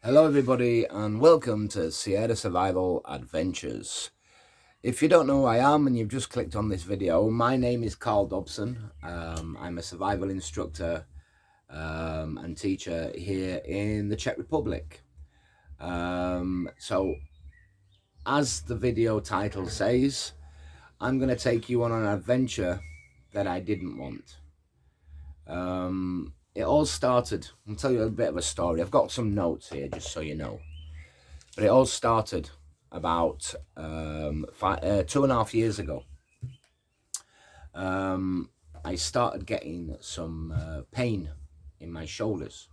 Hello everybody and welcome to Sierra Survival Adventures. If you don't know who I am and you've just clicked on this video, my name is Carl Dobson. I'm a survival instructor and teacher here in the Czech Republic. So as the video title says, I'm going to take you on an adventure that I didn't want. It all started, I'll tell you a bit of a story. I've got some notes here just so you know. But it all started about 2.5 years ago. I started getting some pain in my shoulders.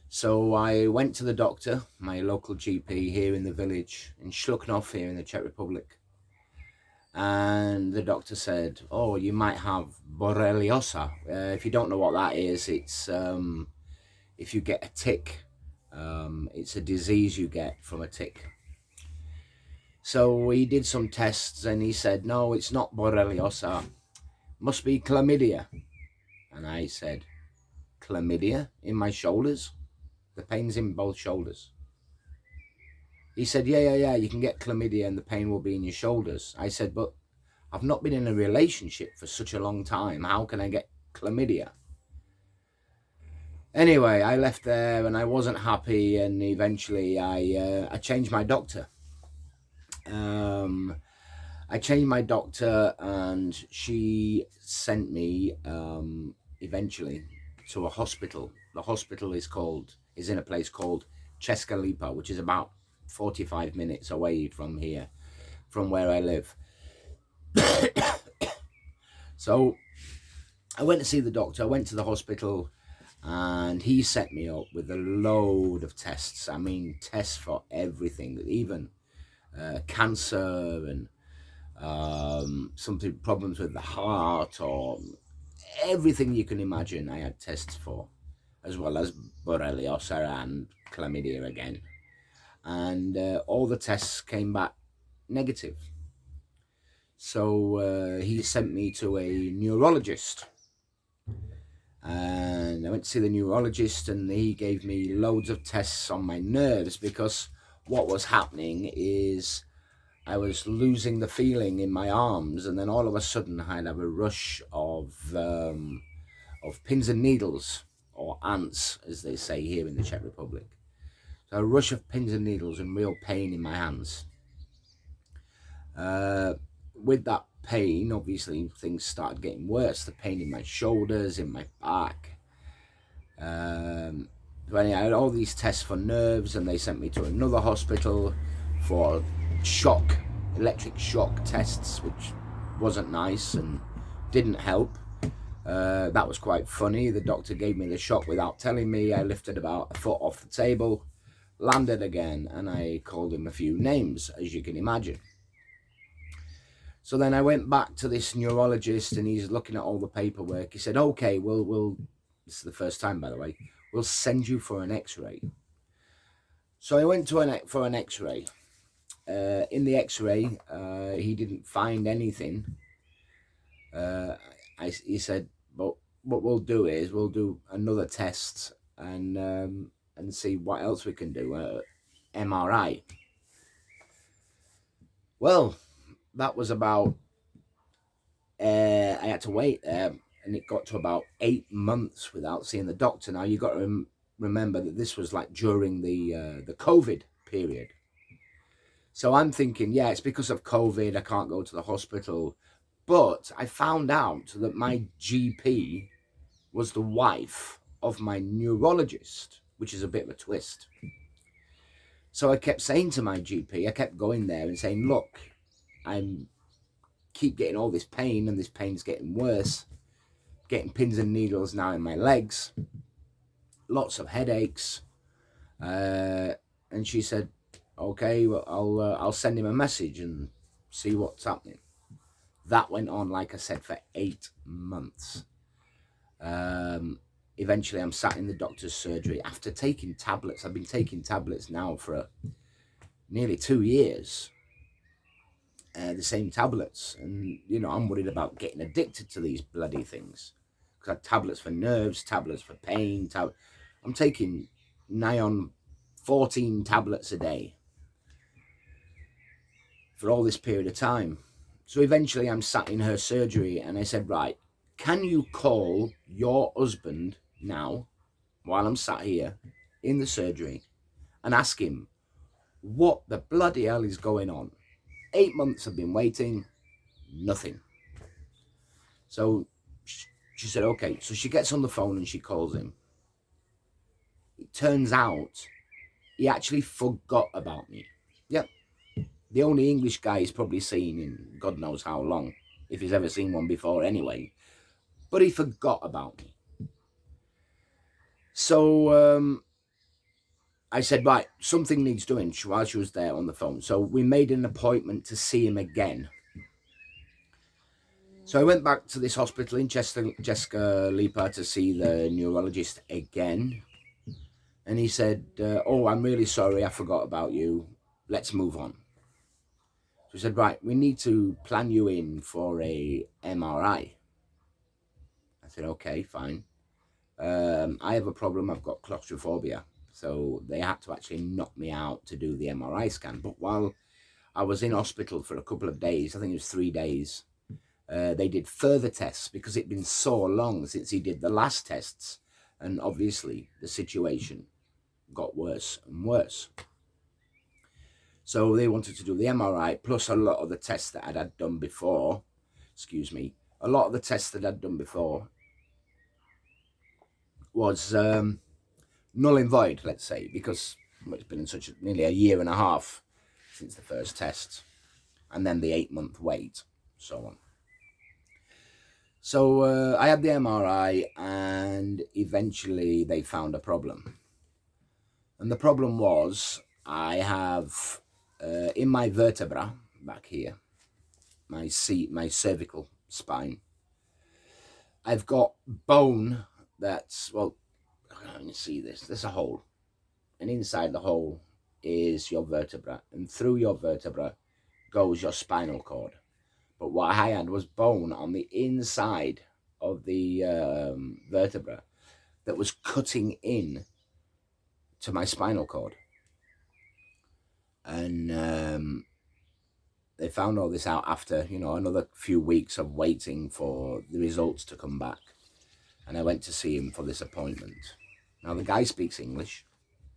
So I went to the doctor, my local GP here in the village in Shluknov here in the Czech Republic. And the doctor said, oh, you might have borreliosa. If you don't know what that is, it's if you get a tick. It's a disease you get from a tick. So he did some tests and he said, no, it's not borreliosa, must be chlamydia. And I said, chlamydia in my shoulders? The pain's in both shoulders. He said, yeah, you can get chlamydia and the pain will be in your shoulders. I said, but I've not been in a relationship for such a long time. How can I get chlamydia? Anyway, I left there and I wasn't happy, and eventually I changed my doctor. I changed my doctor and she sent me eventually to a hospital. The hospital is in a place called Česká Lípa, which is about 45 minutes away from here, from where I live. So I went to see the doctor. I went to the hospital and he set me up with a load of tests. I mean, tests for everything, even cancer and something, problems with the heart, or everything you can imagine I had tests for, as well as borreliosa and chlamydia again. And all the tests came back negative. So he sent me to a neurologist. And I went to see the neurologist and he gave me loads of tests on my nerves, because what was happening is I was losing the feeling in my arms, and then all of a sudden I'd have a rush of pins and needles, or ants, as they say here in the Czech Republic. So a rush of pins and needles and real pain in my hands. With that pain, obviously things started getting worse. The pain in my shoulders, in my back. When I had all these tests for nerves, and they sent me to another hospital for electric shock tests, which wasn't nice and didn't help. That was quite funny. The doctor gave me the shock without telling me. I lifted about a foot off the table, landed again, and I called him a few names, as you can imagine. So then I went back to this neurologist and he's looking at all the paperwork. He said, okay, we'll this is the first time, by the way, we'll send you for an x-ray. So I went for an x-ray. In the x-ray, he didn't find anything. He said, but what we'll do is we'll do another test and see what else we can do, MRI. Well, that was about, I had to wait and it got to about 8 months without seeing the doctor. Now you got to remember that this was like during the COVID period. So I'm thinking, yeah, it's because of COVID, I can't go to the hospital. But I found out that my GP was the wife of my neurologist, which is a bit of a twist. So I kept saying to my GP, I kept going there and saying, look, I'm keep getting all this pain, and this pain's getting worse, getting pins and needles now in my legs, lots of headaches. And she said, okay, well, I'll send him a message and see what's happening. That went on, like I said, for 8 months. Eventually I'm sat in the doctor's surgery after taking tablets. I've been taking tablets now for nearly 2 years. The same tablets, and you know, I'm worried about getting addicted to these bloody things, because I have tablets for nerves, tablets for pain. I'm taking nigh on 14 tablets a day for all this period of time. So eventually I'm sat in her surgery and I said, right, can you call your husband now while I'm sat here in the surgery and ask him what the bloody hell is going on? 8 months I've been waiting, nothing. So she said, okay. So she gets on the phone and she calls him. It turns out he actually forgot about me. Yep. The only English guy he's probably seen in God knows how long, if he's ever seen one before anyway. But he forgot about me. So I said, right, something needs doing while she was there on the phone. So we made an appointment to see him again. So I went back to this hospital in Jessica Lipa to see the neurologist again. And he said, oh, I'm really sorry, I forgot about you. Let's move on. So he said, right, we need to plan you in for a MRI. I said, okay, fine. I have a problem, I've got claustrophobia. So they had to actually knock me out to do the MRI scan. But while I was in hospital for a couple of days, I think it was 3 days, they did further tests because it'd been so long since he did the last tests. And obviously the situation got worse and worse. So they wanted to do the MRI plus a lot of the tests that I'd had done before. A lot of the tests that I'd done before was null and void, let's say, because it's been in nearly a year and a half since the first test, and then the 8-month wait, so on. So I had the MRI, and eventually they found a problem. And the problem was I have in my vertebra back here, my cervical spine, I've got bone that's, well, let me see this. There's a hole, and inside the hole is your vertebra, and through your vertebra goes your spinal cord. But what I had was bone on the inside of the vertebra that was cutting in to my spinal cord. And they found all this out after, another few weeks of waiting for the results to come back. And I went to see him for this appointment. Now, the guy speaks English,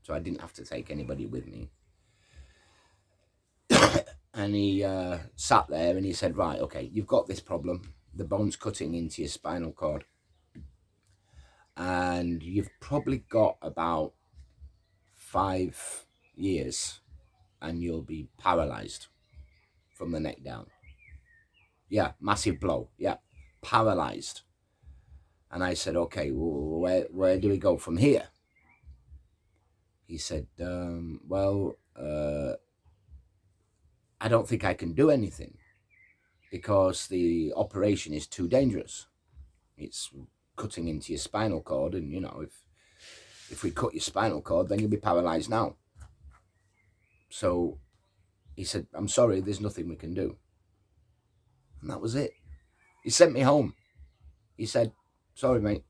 so I didn't have to take anybody with me. And he sat there and he said, right, okay, you've got this problem. The bone's cutting into your spinal cord. And you've probably got about 5 years and you'll be paralyzed from the neck down. Yeah, massive blow. Yeah, paralyzed. And I said, okay, well, where do we go from here? He said, I don't think I can do anything because the operation is too dangerous. It's cutting into your spinal cord, and if we cut your spinal cord, then you'll be paralyzed now. So he said, I'm sorry, there's nothing we can do. And that was it. He sent me home. He said, sorry, mate,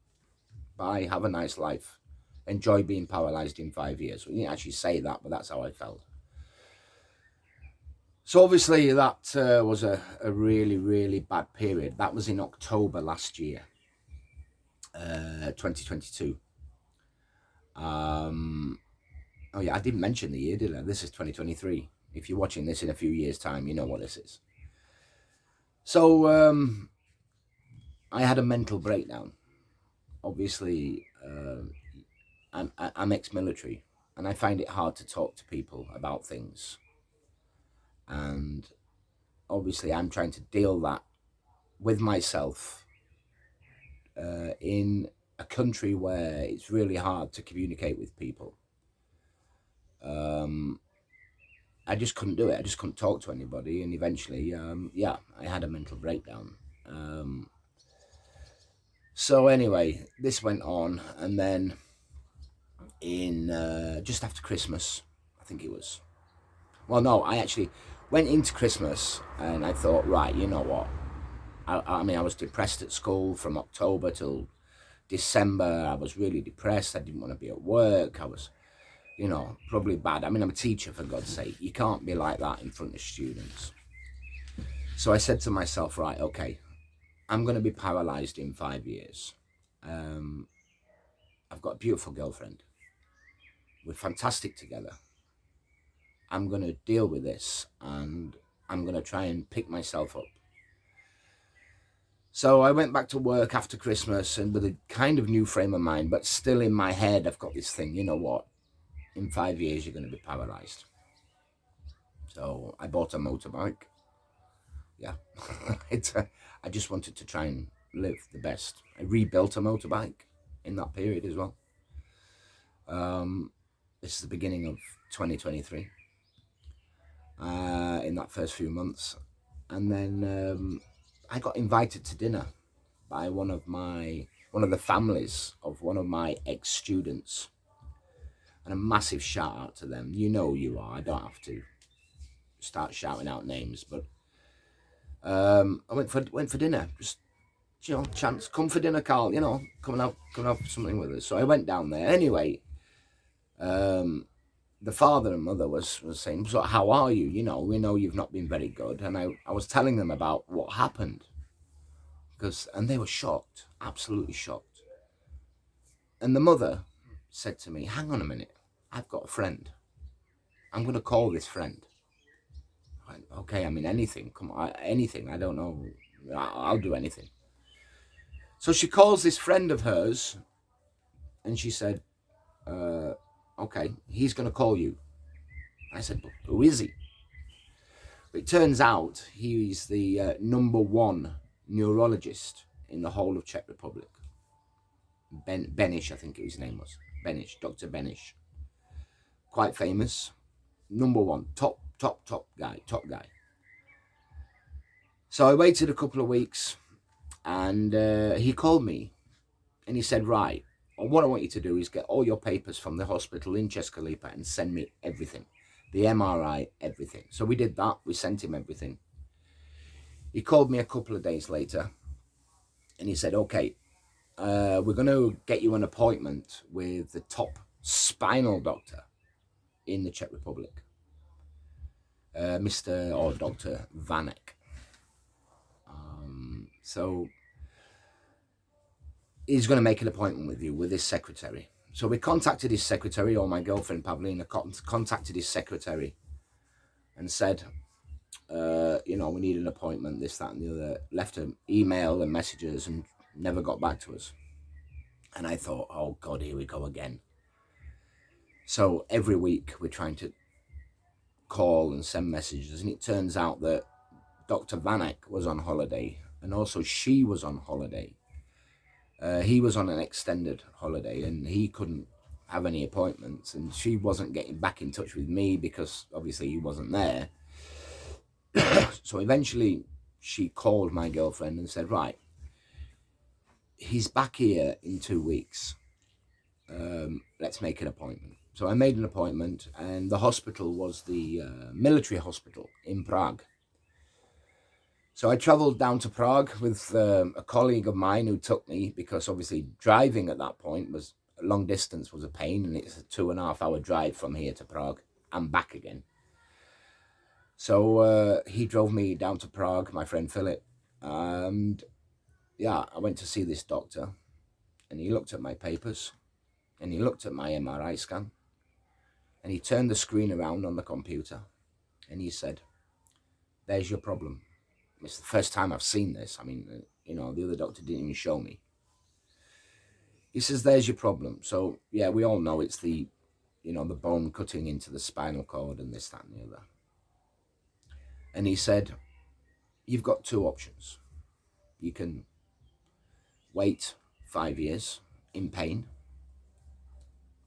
bye, have a nice life. Enjoy being paralyzed in 5 years. Well, he didn't actually say that, but that's how I felt. So obviously that was a really, really bad period. That was in October last year, 2022. Oh yeah, I didn't mention the year, did I? This is 2023. If you're watching this in a few years' time, you know what this is. So I had a mental breakdown. Obviously, I'm ex-military, and I find it hard to talk to people about things. And obviously I'm trying to deal that with myself in a country where it's really hard to communicate with people. I just couldn't do it. I just couldn't talk to anybody. And eventually, I had a mental breakdown. So anyway, this went on. And then in just after Christmas, I think it was. Well, no, I actually went into Christmas and I thought, right, you know what? I mean, I was depressed at school from October till December. I was really depressed. I didn't want to be at work. I was you know, probably bad. I mean, I'm a teacher, for God's sake. You can't be like that in front of students. So I said to myself, right, okay, I'm going to be paralyzed in 5 years. I've got a beautiful girlfriend. We're fantastic together. I'm going to deal with this, and I'm going to try and pick myself up. So I went back to work after Christmas, and with a kind of new frame of mind, but still in my head, I've got this thing, you know what? In 5 years, you're going to be paralyzed. So I bought a motorbike. Yeah, I just wanted to try and live the best. I rebuilt a motorbike in that period as well. This is the beginning of 2023. In that first few months, and then I got invited to dinner by one of the families of one of my ex-students, and a massive shout out to them. You know who you are. I don't have to start shouting out names, but I went for dinner. Just, you know, chance, come for dinner, Carl. You know, come and have something with us. So I went down there. Anyway, the father and mother was saying, so how are you? You know, we know you've not been very good. And I was telling them about what happened, and they were shocked, absolutely shocked. And the mother said to me, hang on a minute, I've got a friend. I'm going to call this friend. I went, okay, I mean, anything, come on, anything, I don't know, I'll do anything. So she calls this friend of hers, and she said, okay, he's going to call you. I said, but who is he? It turns out he's the number one neurologist in the whole of Czech Republic. Benish, I think his name was. Benish, Dr. Benish. Quite famous. Number one, top guy. So I waited a couple of weeks, and he called me, and he said, right, well, what I want you to do is get all your papers from the hospital in Česká Lípa and send me everything. The MRI, everything. So we did that. We sent him everything. He called me a couple of days later, and he said, okay, we're going to get you an appointment with the top spinal doctor in the Czech Republic, Mr. or Dr. Vanek. So he's going to make an appointment with you, with his secretary. So we contacted his secretary, or my girlfriend Pavlina contacted his secretary and said, you know, we need an appointment, this, that, and the other. Left an email and messages and never got back to us. And I thought, oh God, here we go again. So every week we're trying to call and send messages, and it turns out that Dr. Vanek was on holiday, and also she was on holiday. He was on an extended holiday, and he couldn't have any appointments, and she wasn't getting back in touch with me because obviously he wasn't there. So eventually she called my girlfriend and said, right, he's back here in 2 weeks. Let's make an appointment. So I made an appointment, and the hospital was the military hospital in Prague. So I travelled down to Prague with a colleague of mine who took me, because obviously driving at that point was a long distance, was a pain, and it's a 2.5 hour drive from here to Prague and back again. So he drove me down to Prague, my friend Philip, and yeah, I went to see this doctor, and he looked at my papers, and he looked at my MRI scan, and he turned the screen around on the computer, and he said, there's your problem. It's the first time I've seen this. I mean, you know, the other doctor didn't even show me. He says, there's your problem. So, yeah, we all know it's the, you know, the bone cutting into the spinal cord and this, that, and the other. And he said, you've got 2 options. You can wait 5 years in pain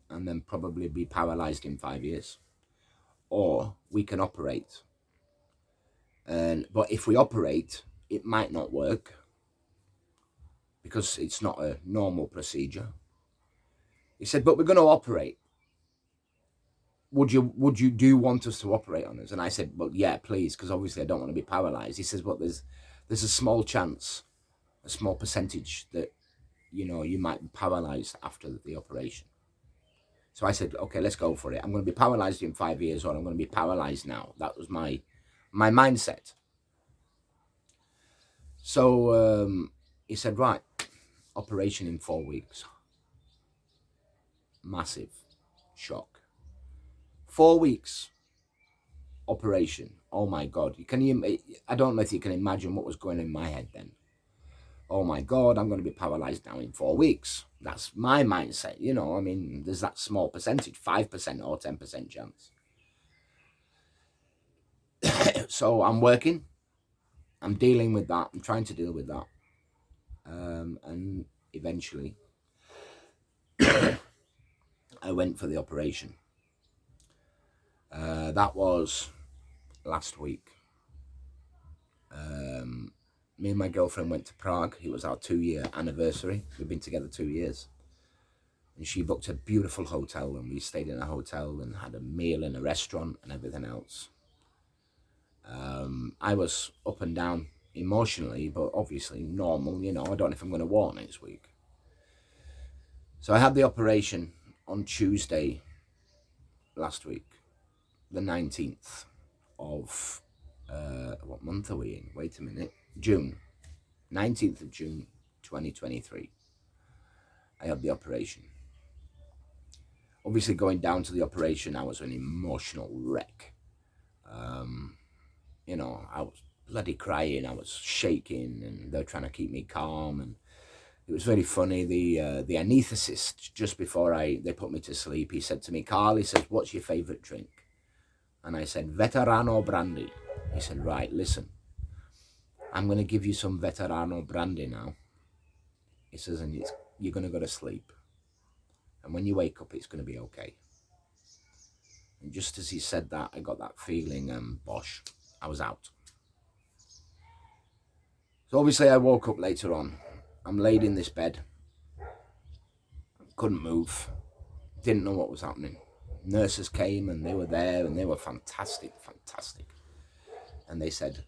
and then probably be paralyzed in 5 years. Or we can operate. But if we operate, it might not work because it's not a normal procedure. He said, but we're going to operate. Do you want us to operate on us? And I said, well, yeah, please, because obviously I don't want to be paralyzed. He says, well, there's a small chance, a small percentage that, you know, you might be paralyzed after the operation. So I said, okay, let's go for it. I'm going to be paralyzed in 5 years, or I'm going to be paralyzed now. That was my mindset. So he said, right, operation in 4 weeks. Massive shock. 4 weeks operation. Oh my God. I don't know if you can imagine what was going in my head then. Oh my God, I'm going to be paralyzed now in 4 weeks. That's my mindset. You know, I mean, there's that small percentage, 5% or 10% chance. So I'm working. I'm dealing with that. I'm trying to deal with that. And eventually, I went for the operation. That was last week. Me and my girlfriend went to Prague. It was our 2-year anniversary. We've been together 2 years. And she booked a beautiful hotel, and we stayed in a hotel and had a meal in a restaurant and everything else. I was up and down emotionally, but obviously normal. You know, I don't know if I'm going to walk next week. So I had the operation on Tuesday last week, the 19th of, what month are we in? Wait a minute. June. 19th of June, 2023. I had the operation. Obviously, going down to the operation, I was an emotional wreck. You know, I was bloody crying. I was shaking, and they're trying to keep me calm. And it was very funny. The anaesthetist, just before they put me to sleep, he said to me, Carl, he says, what's your favourite drink? And I said, Veterano brandy. He said, right, listen, I'm going to give you some Veterano brandy now. He says, and you're going to go to sleep. And when you wake up, it's going to be okay. And just as he said that, I got that feeling, and bosh, I was out. So obviously I woke up later on. I'm laid in this bed. Couldn't move. Didn't know what was happening. Nurses came, and they were there, and they were fantastic. And they said,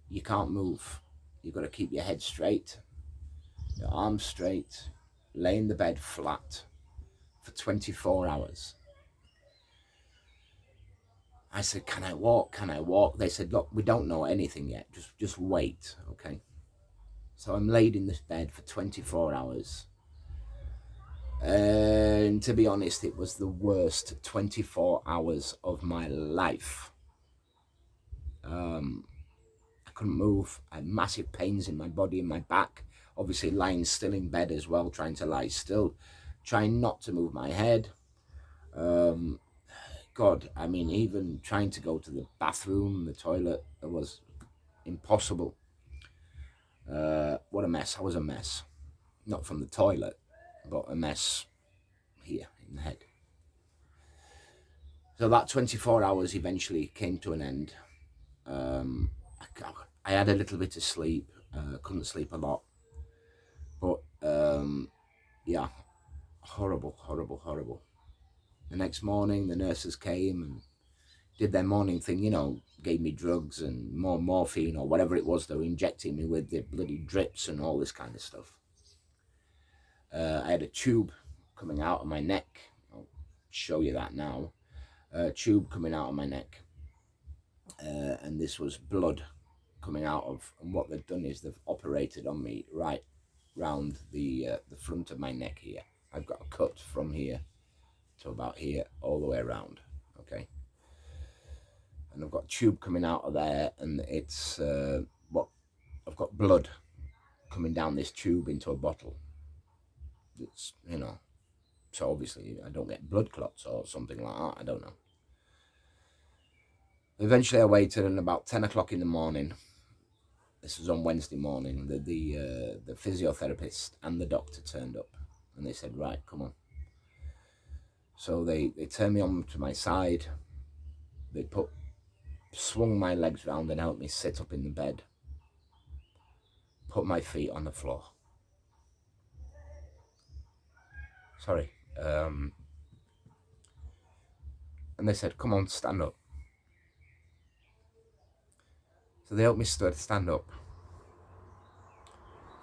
you can't move. You've got to keep your head straight, your arms straight, lay in the bed flat for 24 hours. I said, can I walk? Can I walk? They said, look, we don't know anything yet. Just wait, okay? So I'm laid in this bed for 24 hours. And to be honest, it was the worst 24 hours of my life. I couldn't move. I had massive pains in my body, in my back. Obviously lying still in bed as well, trying to lie still, trying not to move my head. God, I mean, even trying to go to the bathroom, the toilet, it was impossible. What a mess. I was a mess. Not from the toilet, but a mess here in the head. So that 24 hours eventually came to an end. I had a little bit of sleep. Couldn't sleep a lot. But, yeah, horrible. The next morning, the nurses came and did their morning thing, you know, gave me drugs and more morphine or whatever it was they were injecting me with, the bloody drips and all this kind of stuff. I had a tube coming out of my neck. I'll show you that now. A tube coming out of my neck. And this was blood coming out of, and what they've done is they've operated on me right round the front of my neck here. I've got a cut from here to about here, all the way around, okay? And I've got a tube coming out of there, and it's I've got blood coming down this tube into a bottle. It's, you know, so obviously I don't get blood clots or something like that. I don't know. Eventually I waited, and about 10 o'clock in the morning, this was on Wednesday morning, the physiotherapist and the doctor turned up, and they said, right, come on. So they turned me on to my side. They swung my legs round and helped me sit up in the bed, put my feet on the floor. Sorry. And they said, come on, stand up. So they helped me stand up.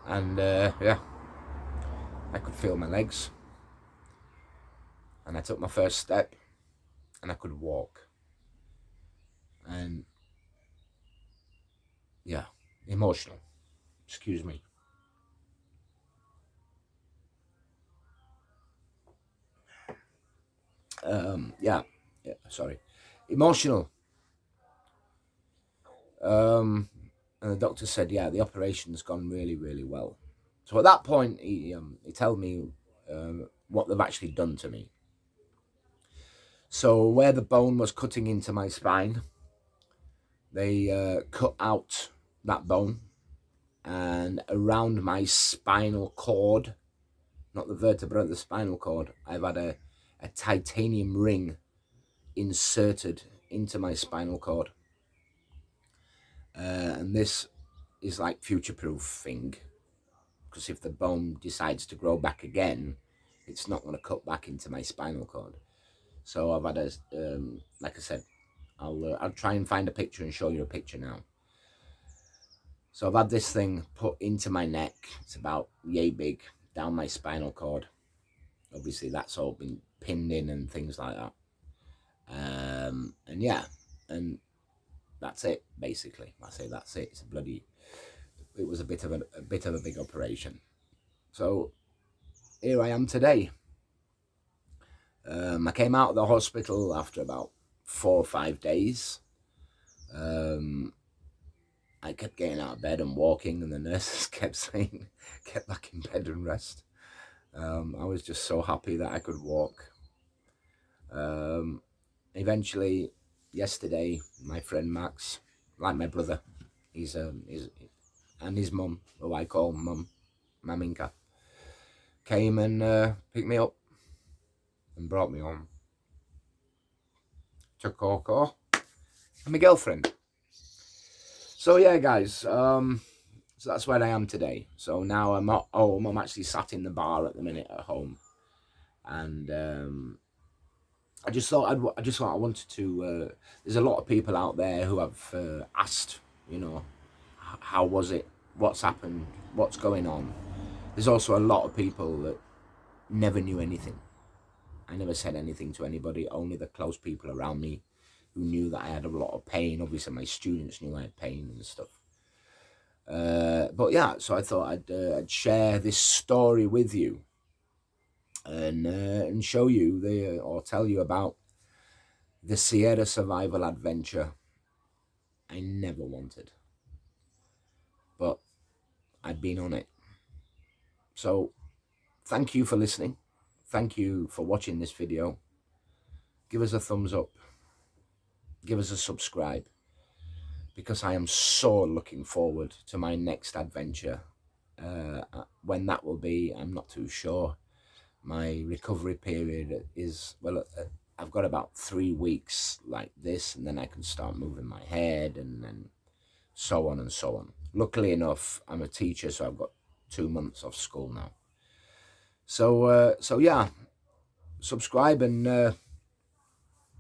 And yeah, I could feel my legs. And I took my first step and I could walk. And yeah, emotional. Excuse me. Yeah, sorry. Emotional. And the doctor said, yeah, the operation's gone really, really well. So at that point, he told me what they've actually done to me. So where the bone was cutting into my spine, they cut out that bone, and around my spinal cord, not the vertebra, the spinal cord, I've had a titanium ring inserted into my spinal cord. And this is like future-proofing, because if the bone decides to grow back again, it's not going to cut back into my spinal cord. So I've had like I said, I'll try and find a picture and show you a picture now. So I've had this thing put into my neck. It's about yay big, down my spinal cord. Obviously that's all been pinned in and things like that. And yeah, and that's it basically. I say that's it. It's a bloody. It was a bit of a big operation. So here I am today. I came out of the hospital after about 4 or 5 days. I kept getting out of bed and walking, and the nurses kept saying, get back in bed and rest. I was just so happy that I could walk. Eventually, yesterday, my friend Max, like my brother, he's and his mum, who I call Mum, Maminka, came and picked me up and brought me home to Coco and my girlfriend. So yeah, guys, so that's where I am today. So now I'm at home. I'm actually sat in the bar at the minute at home, and I just thought I wanted to. There's a lot of people out there who have asked, you know, how was it? What's happened? What's going on? There's also a lot of people that never knew anything. I never said anything to anybody. Only the close people around me who knew that I had a lot of pain. Obviously, my students knew I had pain and stuff. But yeah, so I thought I'd share this story with you and show you or tell you about the Sierra survival adventure I never wanted, but I'd been on it. So thank you for listening. Thank you for watching this video. Give us a thumbs up. Give us a subscribe, because I am so looking forward to my next adventure. When that will be, I'm not too sure. My recovery period is, well, I've got about 3 weeks like this, and then I can start moving my head, and then so on and so on. Luckily enough, I'm a teacher, so I've got 2 months off school now. So yeah, subscribe and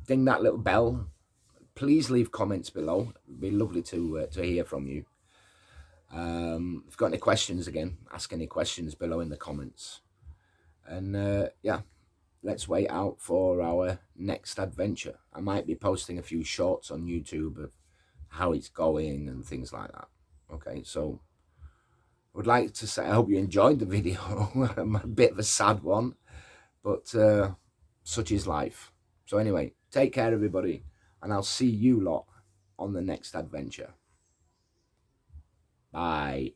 ding that little bell. Please leave comments below. It'd be lovely to hear from you. If you've got any questions, again, ask any questions below in the comments. And yeah, let's wait out for our next adventure. I might be posting a few shorts on YouTube of how it's going and things like that. Okay, so I would like to say I hope you enjoyed the video. A bit of a sad one, but such is life. So anyway, take care, everybody, and I'll see you lot on the next adventure. Bye.